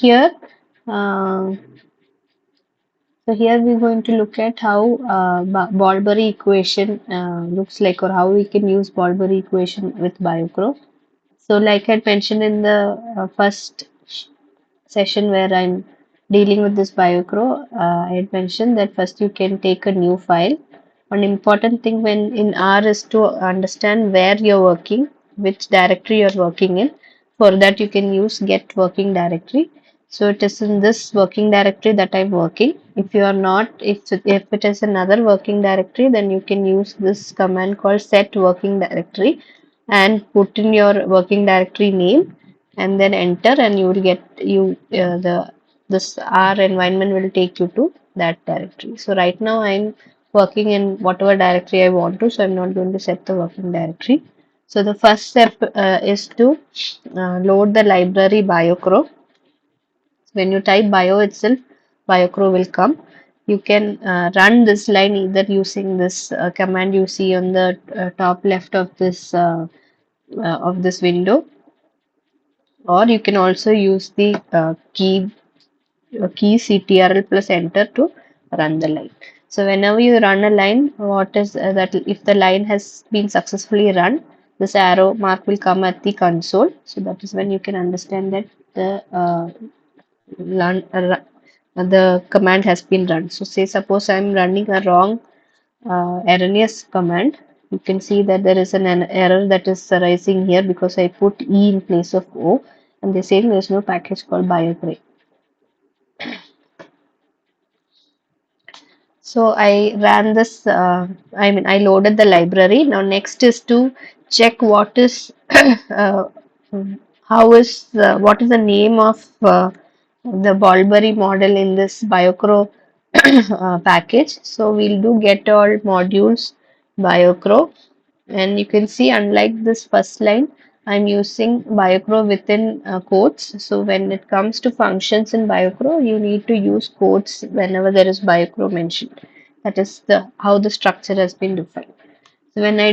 Here, uh, so here we're going to look at how Bolberry equation looks like, or how we can use Bolberry equation with BioCro. So like I had mentioned in the first session where I'm dealing with this BioCro, I had mentioned that first you can take a new file. One important thing when in R is to understand where you're working, which directory you're working in. For that you can use get working directory. So it is in this working directory that I'm working. If you are not, if it is another working directory, then you can use this command called set working directory and put in your working directory name and then enter, and you will get the this R environment will take you to that directory. So right now I'm working in whatever directory I want to, so I'm not going to set the working directory. So the first step is to load the library BioCro. When you type bio itself, BioCro will come. You can run this line either using this command you see on the top left of this window, or you can also use the key CTRL plus enter to run the line. So whenever you run a line, what is that if the line has been successfully run, this arrow mark will come at the console. So that is when you can understand that the command has been run. So say suppose I am running a wrong erroneous command. You can see that there is an error that is arising here because I put E in place of O, and they say there is no package called BioCro. So I ran this, I loaded the library. Now next is to check what is, what is the name of the Bolberry model in this BioCro package. So we'll do get all modules BioCro, and you can see unlike this first line, I'm using BioCro within quotes. So when it comes to functions in BioCro, you need to use quotes whenever there is BioCro mentioned. That is the how the structure has been defined. So when I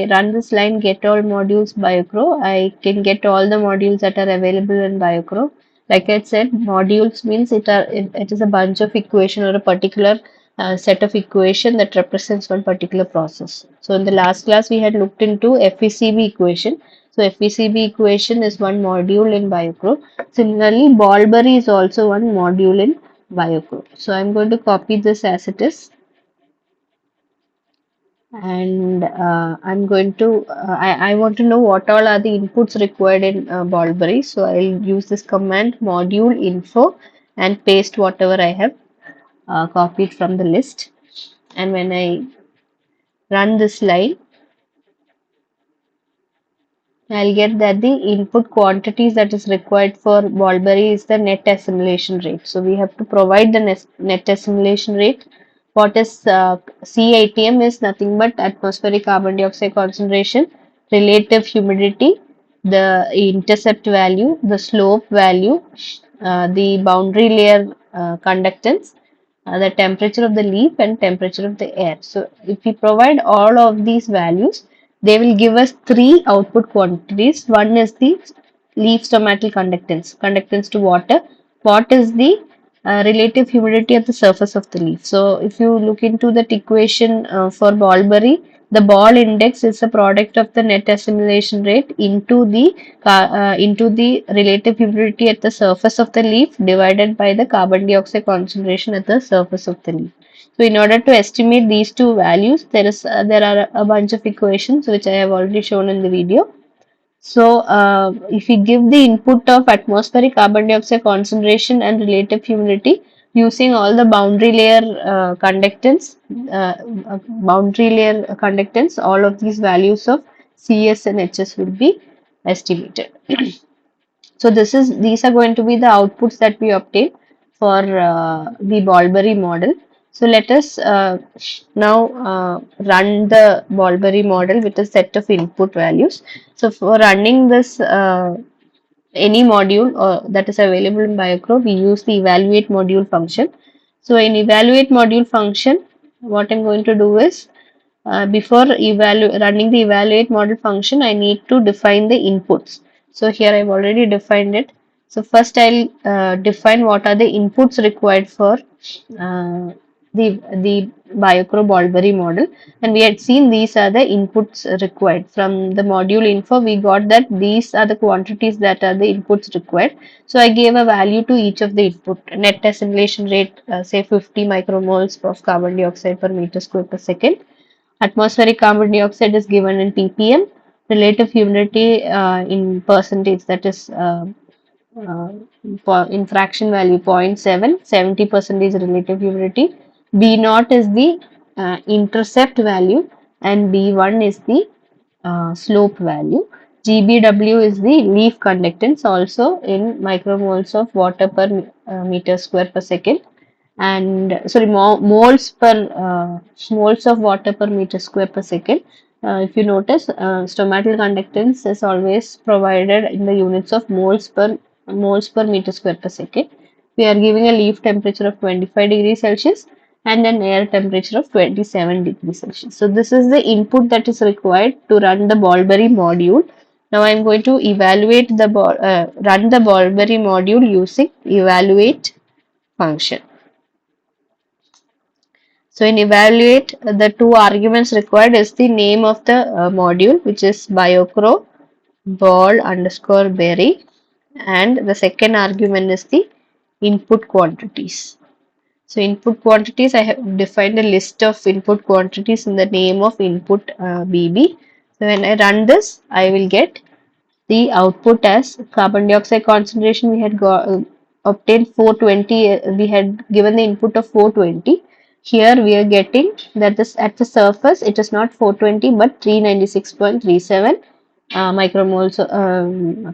run this line get all modules BioCro, I can get all the modules that are available in BioCro. Like I said, modules means it is a bunch of equation or a particular set of equation that represents one particular process. So in the last class we had looked into FECB equation. So FECB equation is one module in BioCro. Similarly, Bolberry is also one module in BioCro. So I'm going to copy this as it is, and I'm going to I want to know what all are the inputs required in Bolberry. So I'll use this command module info and paste whatever I have copied from the list. And when I run this line, I'll get that the input quantities that is required for Bolberry is the net assimilation rate. So we have to provide the net assimilation rate. What is CATM is nothing but atmospheric carbon dioxide concentration, relative humidity, the intercept value, the slope value, the boundary layer conductance, the temperature of the leaf and temperature of the air. So if we provide all of these values, they will give us three output quantities. One is the leaf stomatal conductance, conductance to water. What is the relative humidity at the surface of the leaf? So if you look into that equation for Bolberry, the ball index is a product of the net assimilation rate into the relative humidity at the surface of the leaf divided by the carbon dioxide concentration at the surface of the leaf. So in order to estimate these two values, there are a bunch of equations which I have already shown in the video. So if we give the input of atmospheric carbon dioxide concentration and relative humidity using all the uh, boundary layer conductance, all of these values of CS and HS will be estimated. So these are going to be the outputs that we obtain for the Bolberry model. So let us now run the Bolberry model with a set of input values. So for running this any module that is available in BioCro, we use the evaluate module function. So in evaluate module function, what I'm going to do is before running the evaluate model function, I need to define the inputs. So here I've already defined it. So first I'll define what are the inputs required for uh, the BioCro Ballberry model, and we had seen these are the inputs required. From the module info we got that these are the quantities that are the inputs required. So I gave a value to each of the input. Net assimilation rate, say 50 micromoles of carbon dioxide per meter square per second. Atmospheric carbon dioxide is given in ppm. Relative humidity in percentage, that is uh, in fraction value 0. 0.7, 70% is relative humidity. B naught is the intercept value, and B1 is the slope value. GBW is the leaf conductance, also in micromoles of water per meter square per second, and sorry, moles of water per meter square per second. If you notice, stomatal conductance is always provided in the units of moles per meter square per second. We are giving a leaf temperature of 25 degrees Celsius and an air temperature of 27 degrees Celsius. So this is the input that is required to run the Ballberry module. Now I am going to run the Ballberry module using evaluate function. So in evaluate, the two arguments required is the name of the module, which is BioCro ball underscore berry, and the second argument is the input quantities. So input quantities, I have defined a list of input quantities in the name of input BB. So when I run this, I will get the output as carbon dioxide concentration. We had obtained 420. We had given the input of 420. Here we are getting that this at the surface it is not 420 but 396.37 micromoles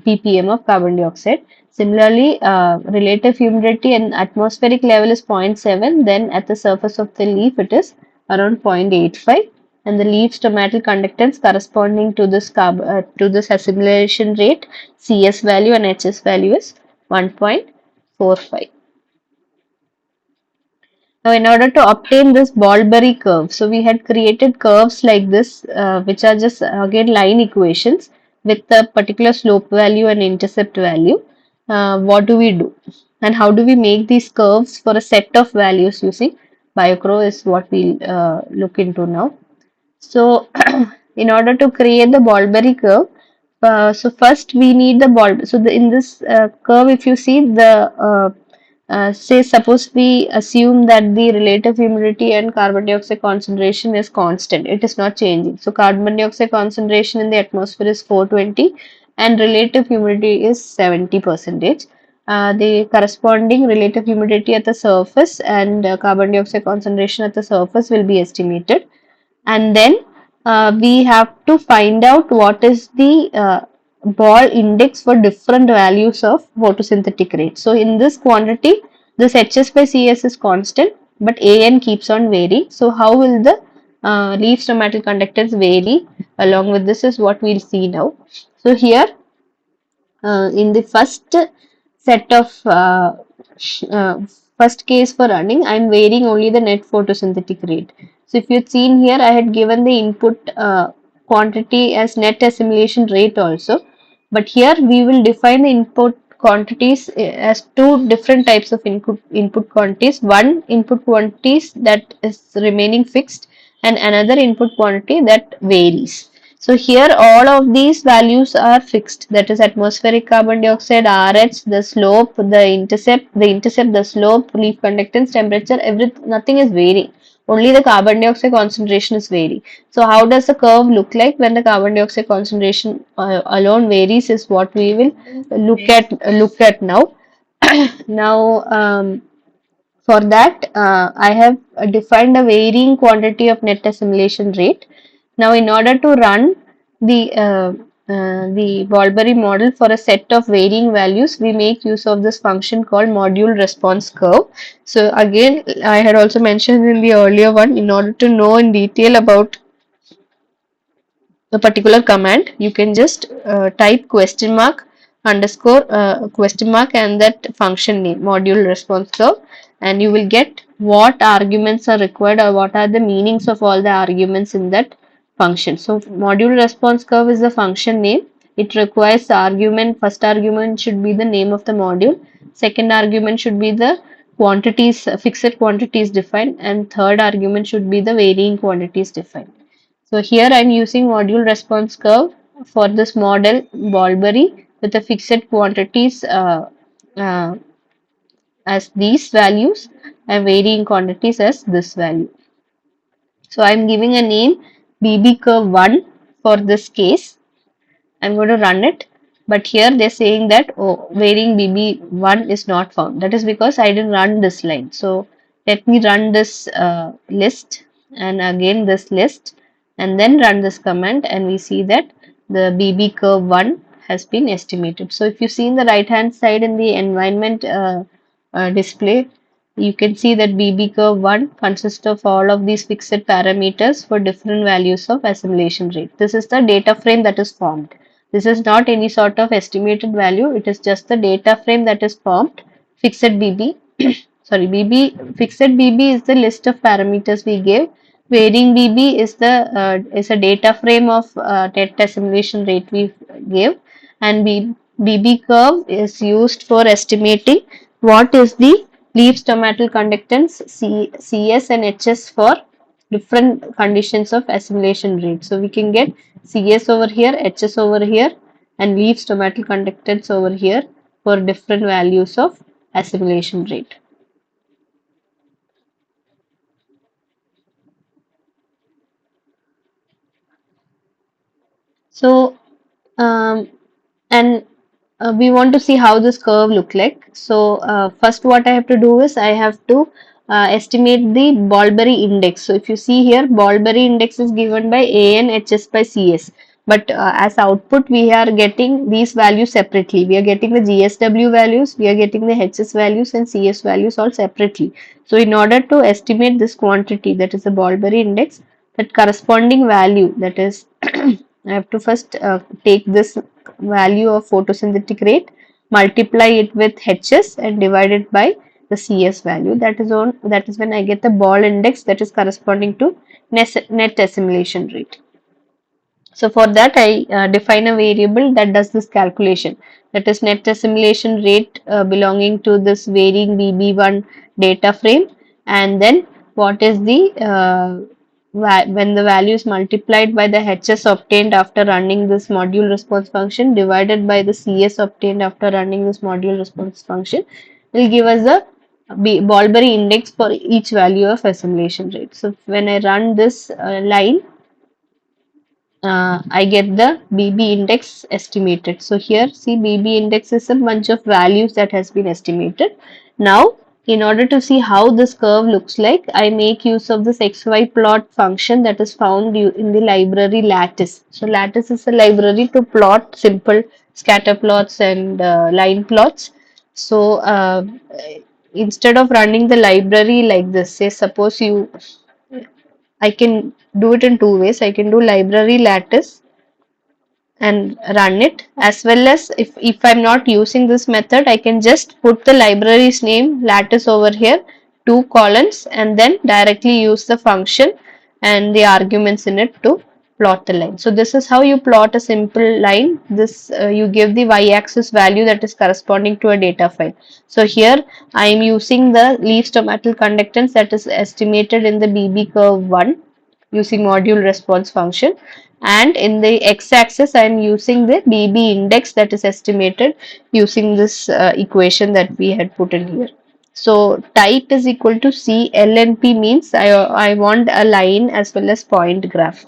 ppm of carbon dioxide. Similarly, relative humidity and atmospheric level is zero. 0.7. Then at the surface of the leaf it is around 0.85, and the leaf stomatal conductance corresponding to this assimilation rate, CS value and HS value is 1.45. Now, in order to obtain this Ballberry curve, so we had created curves like this, which are just again line equations with a particular slope value and intercept value. What do we do? And how do we make these curves for a set of values using BioCro is what we'll look into now. So, in order to create the Ballberry curve, so first we need the ball. So, in this curve, if you see say suppose we assume that the relative humidity and carbon dioxide concentration is constant, it is not changing. So, carbon dioxide concentration in the atmosphere is 420 and relative humidity is 70 percentage. The corresponding relative humidity at the surface and carbon dioxide concentration at the surface will be estimated, and then we have to find out what is the ball index for different values of photosynthetic rate. So in this quantity, this Hs by Cs is constant, but An keeps on varying. So how will the leaf stomatal conductance vary along with this is what we'll see now. So here in the set of uh, first case for running, I'm varying only the net photosynthetic rate. So if you've seen here, I had given the input quantity as net assimilation rate also, but here we will define the input quantities as two different types of input quantities. One input quantities that is remaining fixed, and another input quantity that varies. So here all of these values are fixed, that is atmospheric carbon dioxide, RH, the slope, the slope, leaf conductance, temperature, nothing is varying. Only the carbon dioxide concentration is varying. So how does the curve look like when the carbon dioxide concentration alone varies is what we will look at now. Now for that, I have defined a varying quantity of net assimilation rate. Now, in order to run the Ballberry model for a set of varying values, we make use of this function called module response curve. So again, I had also mentioned in the earlier one, in order to know in detail about a particular command, you can just type question mark and that function name module response curve, and you will get what arguments are required or what are the meanings of all the arguments in that function. So module response curve is the function name, it requires argument. First argument should be the name of the module. Second argument should be the quantities, fixed quantities defined, and third argument should be the varying quantities defined. So here I'm using module response curve for this model Bolberry with the fixed quantities uh, as these values and varying quantities as this value. So I'm giving a name BB curve 1 for this case. I'm going to run it, but here they're saying that varying BB1 is not found. That is because I didn't run this line. So let me run this list and again this list and then run this command, and we see that the BB curve 1 has been estimated. So if you see in the right hand side in the environment display, you can see that BB curve 1 consists of all of these fixed parameters for different values of assimilation rate. This is the data frame that is formed. This is not any sort of estimated value, it is just the data frame that is formed. Fixed BB, sorry, BB, fixed BB is the list of parameters we gave. Varying BB is a data frame of net assimilation rate we gave, and BB curve is used for estimating what is the leaf stomatal conductance CS and HS for different conditions of assimilation rate. So we can get CS over here, HS over here, and leaf stomatal conductance over here for different values of assimilation rate. So, and we want to see how this curve look like. So, first what I have to do is I have to estimate the Bolberry index. So, if you see here, Bolberry index is given by AN HS by CS. But as output, we are getting these values separately. We are getting the GSW values, we are getting the HS values and CS values all separately. So, in order to estimate this quantity, that is the Bolberry index, that corresponding value, that is I have to first take this value of photosynthetic rate, multiply it with HS and divide it by the CS value. That is when I get the ball index that is corresponding to net assimilation rate. So for that I define a variable that does this calculation. That is net assimilation rate belonging to this varying BB1 data frame, and then what is the when the value is multiplied by the HS obtained after running this module response function divided by the CS obtained after running this module response function will give us the Bolberry index for each value of assimilation rate. So when I run this line, I get the BB index estimated. So here see BB index is a bunch of values that has been estimated. Now in order to see how this curve looks like, I make use of this XY plot function that is found in the library lattice. So lattice is a library to plot simple scatter plots and line plots. So instead of running the library like this, say suppose I can do it in two ways. I can do library lattice and run it, as well as if I'm not using this method, I can just put the library's name lattice over here, two columns, and then directly use the function and the arguments in it to plot the line. So this is how you plot a simple line. This you give the y-axis value that is corresponding to a data file. So here I am using the leaf stomatal conductance that is estimated in the BB curve 1 using module response function, and in the x-axis I am using the BB index that is estimated using this equation that we had put in here. So type is equal to C. LNP means I want a line as well as point graph.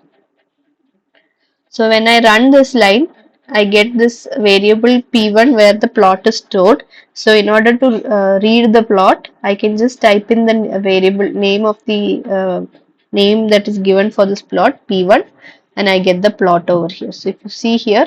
So when I run this line, I get this variable P1 where the plot is stored. So in order to read the plot, I can just type in the variable name of the name that is given for this plot P1, and I get the plot over here. So if you see here,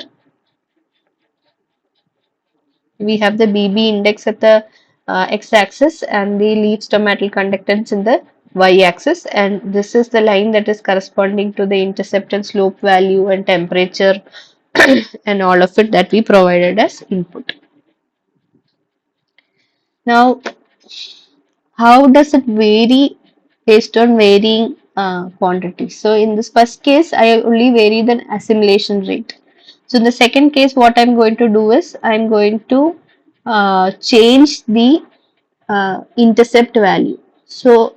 we have the BB index at the x-axis and the leaf stomatal conductance in the y-axis, and this is the line that is corresponding to the intercept and slope value and temperature and all of it that we provided as input. Now, how does it vary based on varying quantities? So in this first case, I only vary the assimilation rate. So in the second case, what I'm going to do is I'm going to change the intercept value. So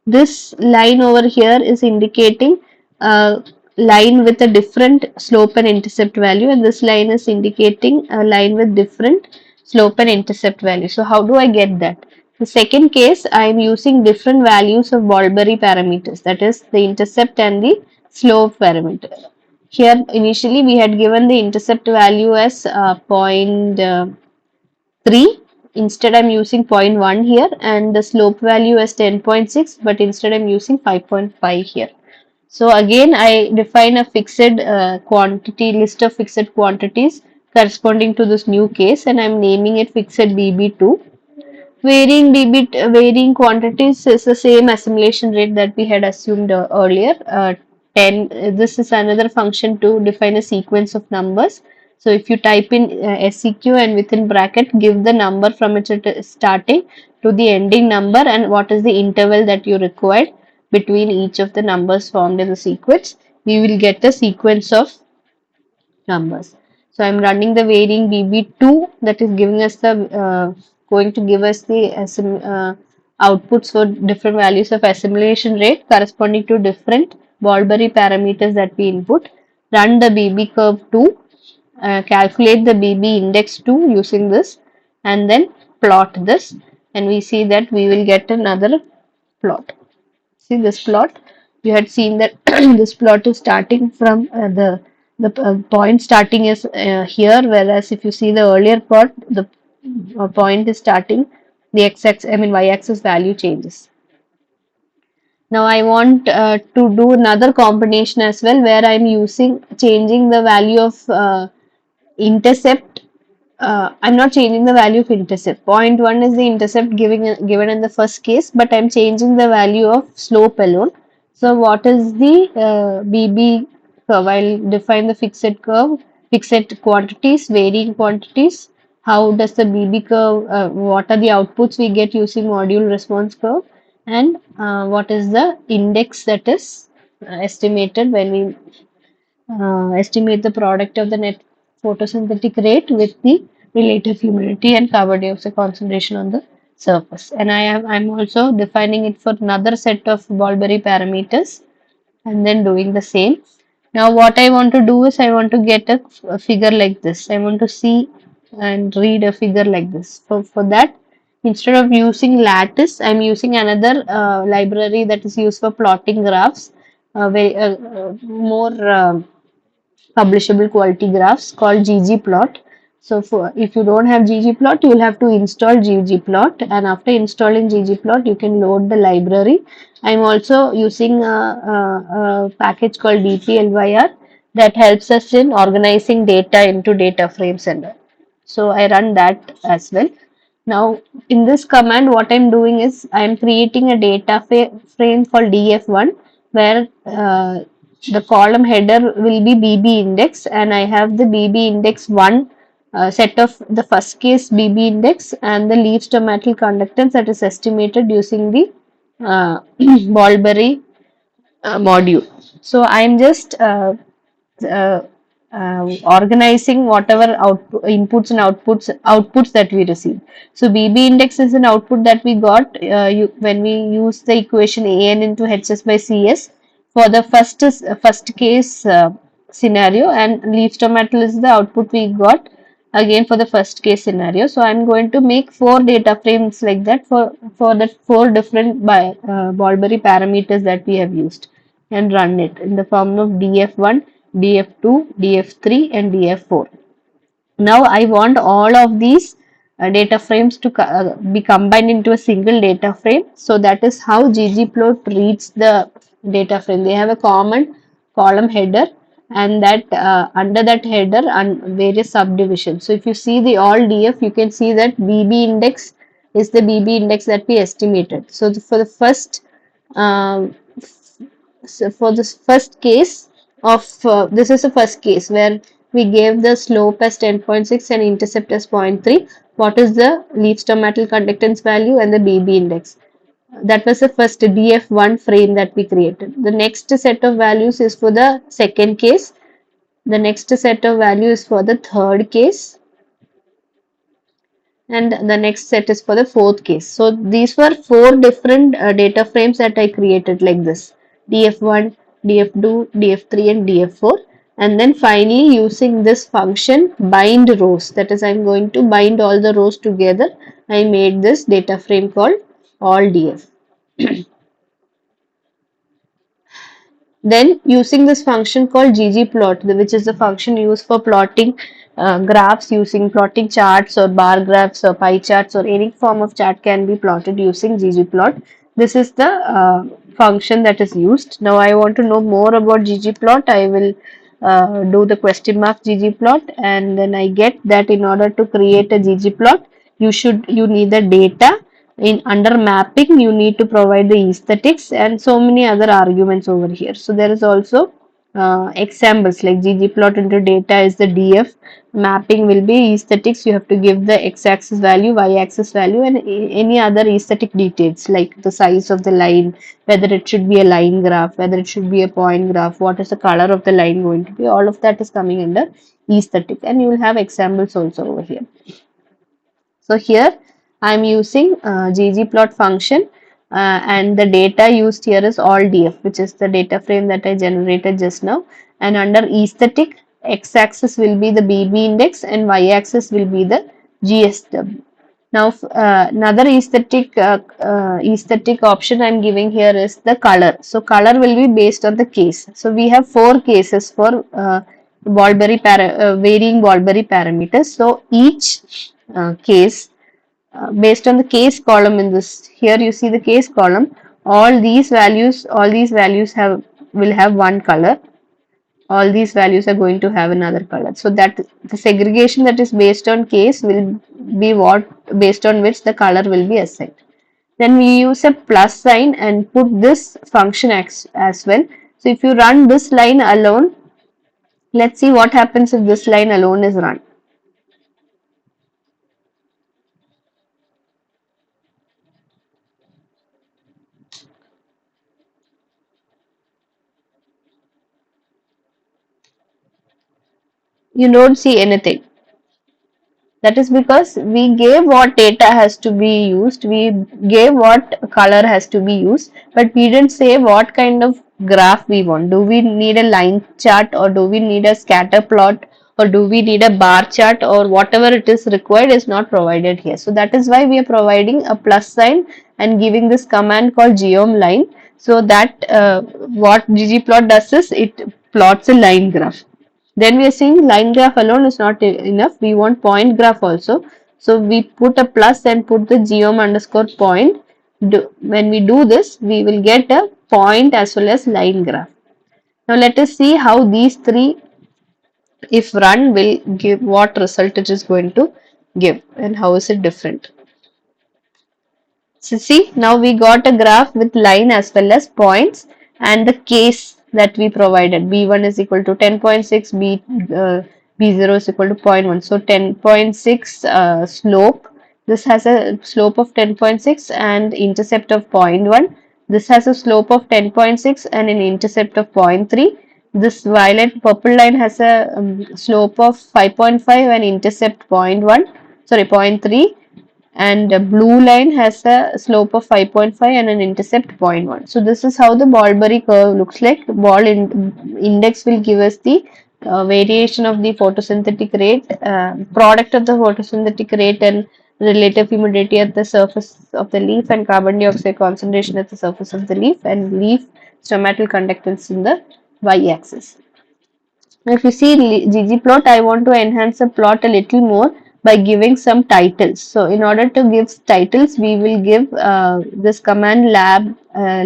this line over here is indicating a line with a different slope and intercept value, and this line is indicating a line with different slope and intercept value. So how do I get that? The second case, I am using different values of Bolberry parameters, that is the intercept and the slope parameter. Here initially we had given the intercept value as 0.3. Instead I'm using zero point 0.1 here, and the slope value is 10.6, but instead I'm using 5.5 here. So again I define a fixed quantity list of fixed quantities corresponding to this new case, and I'm naming it fixed BB2. Varying quantities is the same assimilation rate that we had assumed earlier. 10. This is another function to define a sequence of numbers. So if you type in SEQ and within bracket give the number from its starting to the ending number and what is the interval that you required between each of the numbers formed in the sequence, we will get a sequence of numbers. So I'm running the varying BB2, that is giving us the going to give us the outputs for different values of assimilation rate corresponding to different Bolberry parameters that we input. Run the BB curve 2, calculate the BB index 2 using this, and then plot this, and we see that we will get another plot. See this plot, you had seen that this plot is starting from the point starting is here, whereas if you see the earlier plot, the point is starting, the x-axis, I mean y-axis value changes. Now I want to do another combination as well, where I'm using changing the value of intercept. I'm not changing the value of intercept. Point 1 is the intercept given in the first case, but I'm changing the value of slope alone. So what is the BB curve? I'll define the fixed curve, fixed quantities, varying quantities. How does the BB curve, what are the outputs we get using module response curve, and what is the index that is estimated when we estimate the product of the net photosynthetic rate with the relative humidity and carbon dioxide concentration on the surface. And I'm also defining it for another set of Bolberry parameters and then doing the same. Now what I want to do is I want to get a figure like this. I want to see and read a figure like this. For that, instead of using lattice, I'm using another library that is used for plotting graphs, more publishable quality graphs called ggplot. So for if you don't have ggplot, you will have to install ggplot, and after installing ggplot, you can load the library. I'm also using a package called dplyr that helps us in organizing data into data frames and all. So I run that as well. Now, in this command, what I'm doing is I'm creating a data frame called df1, where the column header will be BB index, and I have the BB index 1 set of the first case BB index and the leaf stomatal conductance that is estimated using the Bolberry module. So I'm just uh, organizing whatever inputs and outputs that we receive. So BB index is an output that we got when we use the equation AN into HS by CS for the first case scenario, and leaf stomatal is the output we got again for the first case scenario. So I'm going to make 4 data frames like that for the 4 different Bolberry parameters that we have used, and run it in the form of df1, df2, df3, and df4. Now I want all of these data frames to be combined into a single data frame. So that is how ggplot reads the data frame. They have a common column header, and that under that header and various subdivisions. So if you see the all df, you can see that BB index is the BB index that we estimated. So for the first um, so for this first case of this is the first case where we gave the slope as 10.6 and intercept as 0.3. What is the leaf stomatal conductance value and the BB index? That was the first DF1 frame that we created. The next set of values is for the second case. The next set of value is for the third case, and the next set is for the fourth case. So these were four different data frames that I created like this: df1, df2, df3, and df4. And then finally, using this function bind rows, that is, I'm going to bind all the rows together, I made this data frame called all df. Then using this function called ggplot, which is the function used for plotting graphs, using plotting charts or bar graphs or pie charts, or any form of chart can be plotted using ggplot. This is the function that is used. Now I want to know more about ggplot. I will do the question mark ggplot, and then I get that in order to create a ggplot, you need the data. In under mapping, you need to provide the aesthetics and so many other arguments over here. So there is also examples like ggplot into data is the df, mapping will be aesthetics, you have to give the x-axis value, y-axis value, and any other aesthetic details like the size of the line, whether it should be a line graph, whether it should be a point graph, what is the color of the line going to be, all of that is coming under aesthetic, and you will have examples also over here. So here I am using ggplot function, and the data used here is all df, which is the data frame that I generated just now. And under aesthetic, x-axis will be the bb index and y-axis will be the gsw. Now another aesthetic option I am giving here is the color. So color will be based on the case. So we have four cases for varying Bolberry parameters. So each case, based on the case column in this, here you see the case column, all these values will have one color, all these values are going to have another color. So that the segregation that is based on case will be what based on which the color will be assigned. Then we use a plus sign and put this function as well. So if you run this line alone, let's see what happens if this line alone is run. You don't see anything. That is because we gave what data has to be used, we gave what color has to be used, but we didn't say what kind of graph we want. Do we need a line chart, or do we need a scatter plot, or do we need a bar chart, or whatever it is required is not provided here. So that is why we are providing a plus sign and giving this command called geom_line. So that what ggplot does is it plots a line graph. Then we are seeing line graph alone is not enough. We want point graph also. So we put a plus and put the geom_point. When we do this, we will get a point as well as line graph. Now let us see how these three, if run, will give what result it is going to give and how is it different. So see, now we got a graph with line as well as points, and the case that we provided, b1 is equal to 10.6, b0 is equal to 0.1. So 10.6 slope, this has a slope of 10.6 and intercept of 0.1. This has a slope of 10.6 and an intercept of 0.3. This violet purple line has a slope of 5.5 and intercept 0.1, sorry, 0.3, and the blue line has a slope of 5.5 and an intercept 0.1. So this is how the Bolberry curve looks like. Index will give us the variation of the photosynthetic rate, product of the photosynthetic rate and relative humidity at the surface of the leaf, and carbon dioxide concentration at the surface of the leaf, and leaf stomatal conductance in the y-axis. Now, if you see ggplot, I want to enhance the plot a little more by giving some titles. So, in order to give titles, we will give this command labs or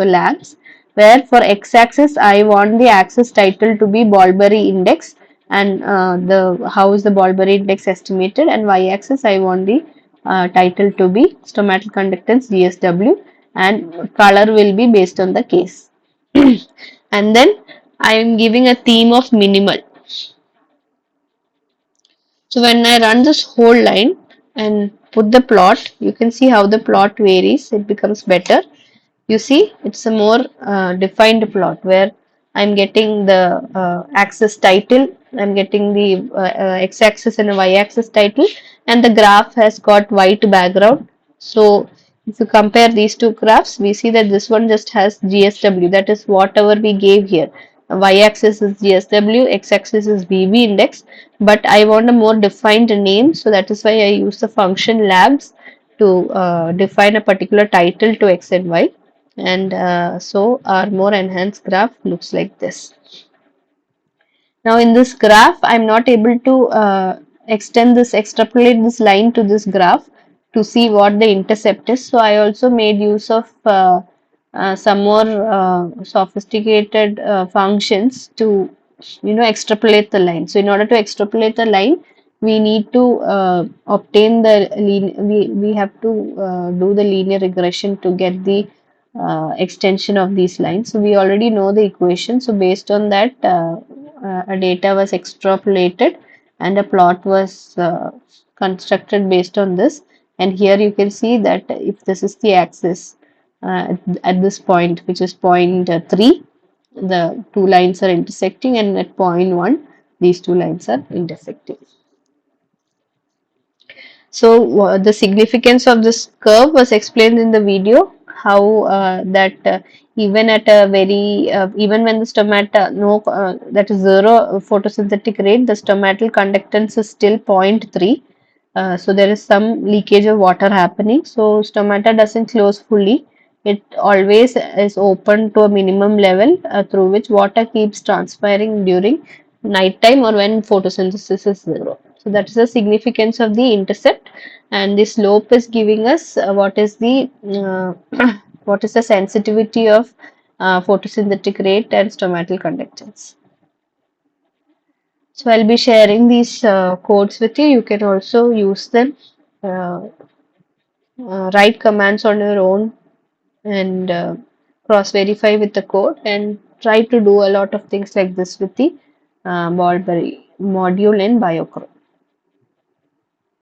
labs, where for x-axis I want the axis title to be Bolberry index, and the how is the Bolberry index estimated, and y-axis I want the title to be stomatal conductance GSW, and color will be based on the case. And then I am giving a theme of minimal. So when I run this whole line and put the plot, you can see how the plot varies. It becomes better. You see, it's a more defined plot where I'm getting the axis title, I'm getting the x-axis and a y-axis title, and the graph has got white background. So if you compare these two graphs, we see that this one just has GSW, that is whatever we gave here. Y-axis is GSW, x-axis is VB index, but I want a more defined name, so that is why I use the function labs to define a particular title to x and y. And so our more enhanced graph looks like this. Now in this graph, I'm not able to extrapolate this line to this graph to see what the intercept is. So I also made use of some more sophisticated functions to, extrapolate the line. So in order to extrapolate the line, we need to obtain the we have to do the linear regression to get the extension of these lines. So we already know the equation. So based on that, a data was extrapolated and a plot was constructed based on this. And here you can see that if this is the axis at this point, which is point 3, the two lines are intersecting, and at point 1, these two lines are intersecting. So the significance of this curve was explained in the video. How that even at a very even when the stomata no that is zero photosynthetic rate, the stomatal conductance is still zero point 0.3. So there is some leakage of water happening. So stomata doesn't close fully. It always is open to a minimum level through which water keeps transpiring during nighttime or when photosynthesis is zero. So that is the significance of the intercept, and the slope is giving us what is the what is the sensitivity of photosynthetic rate and stomatal conductance. So I'll be sharing these codes with you. You can also use them, uh, write commands on your own, and cross verify with the code, and try to do a lot of things like this with the Ballberry module in BioCro.